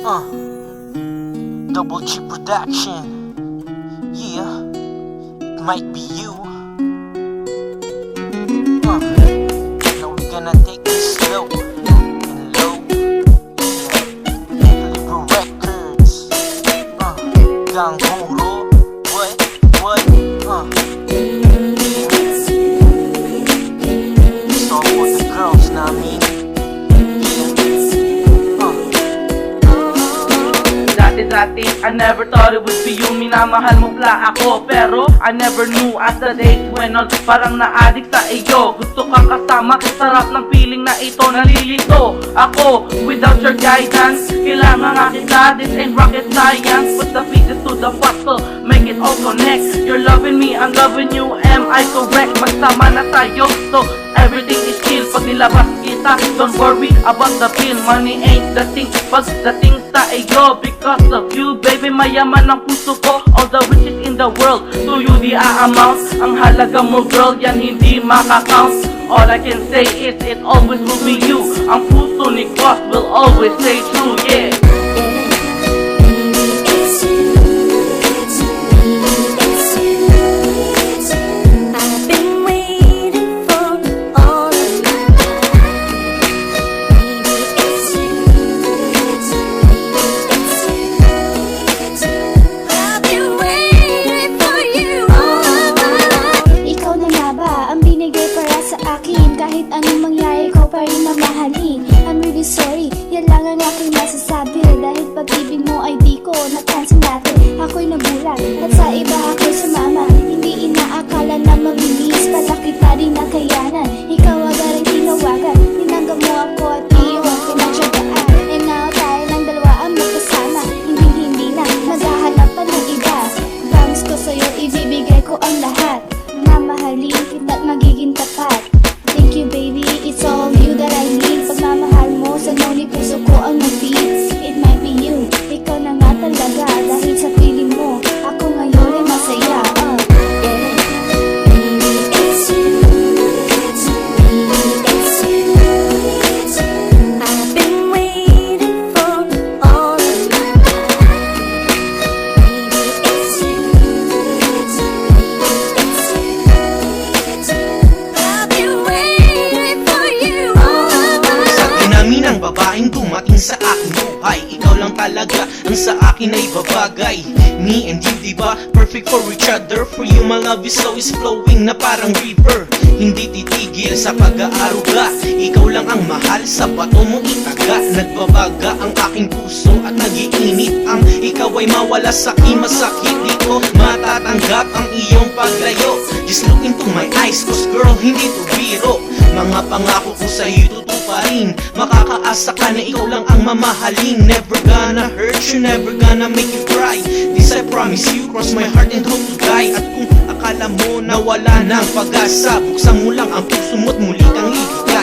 Uh, Double G Production. Yeah, it might be you. Now we're gonna take this slow and low. Yeah, Libro Records. Gang Huro. What? It's all for the girls, nah, I mean. Dati, I never thought it would be you. Minamahal mo pala ako, pero I never knew as the days went on. Parang na-addict sa iyo. Gusto kang kasama, sarap ng feeling na ito. Nalilito ako without your guidance. Kailangan nga kita, this ain't rocket science. Put the pieces to the puzzle, make it all connect. You're loving me, I'm loving you, am I correct? Magsama na tayo, so everything is chill. Pag nilabas kita, don't worry about the bill. Money ain't the thing, pagdating sa iyo. Because of you, baby, mayaman ang puso ko. All the riches in the world, to you the amount. Ang halaga mo, girl, yan hindi makakount. All I can say is it always will be you. Ang puso ni Cross will always stay true, yeah. Kahit anong mangyari, ikaw pa rin mamahalin. I'm really sorry, yan lang ang aking masasabi. Dahil pag-ibig mo ay di ko napansin dati. Ako'y nagulat at sa iba ako'y sumama. Hindi inaakala na mabilis pala kita rin nakayanan. Ikaw agad ang tinawagan, tinanggap mo ako at iiwan pinagsagaan. And now tayo ng dalawa ang magkasama. Hindi na maghahanap pa ng iba. Promise ko sa'yo, ibibigay ko ang lahat. Mamahalin kita at magiging tapat. Thank you baby, it's all you that I need. Pagmamahal mo, sa noni puso ko ang nag-beat. It might be you, ikaw na nga talaga. Dahil sa feeling mo, ako ngayon ay masaya. Babaeng dumating sa aking buhay, ikaw lang talaga ang sa akin ay babagay. Me and you, diba? Perfect for each other. For you, my love is always flowing na parang river. Hindi titigil sa pag-aaruga. Ikaw lang ang mahal, sa bato mo itaga. Nagbabaga ang aking puso at nagiinit ang ikaw ay mawala sa akin. Masakit di ko matatanggap ang iyong paglayo. Just look into my eyes, cause girl, hindi to biro. Mga pangako ko sa'yo tutuparin. Makakaasa ka na ikaw lang ang mamahalin. Never gonna hurt you, never gonna make you cry. This I promise you, cross my heart and hope to die. At kung akala mo na wala ng pag-asa, buksan mo lang ang puso mo't muli kang liligaya.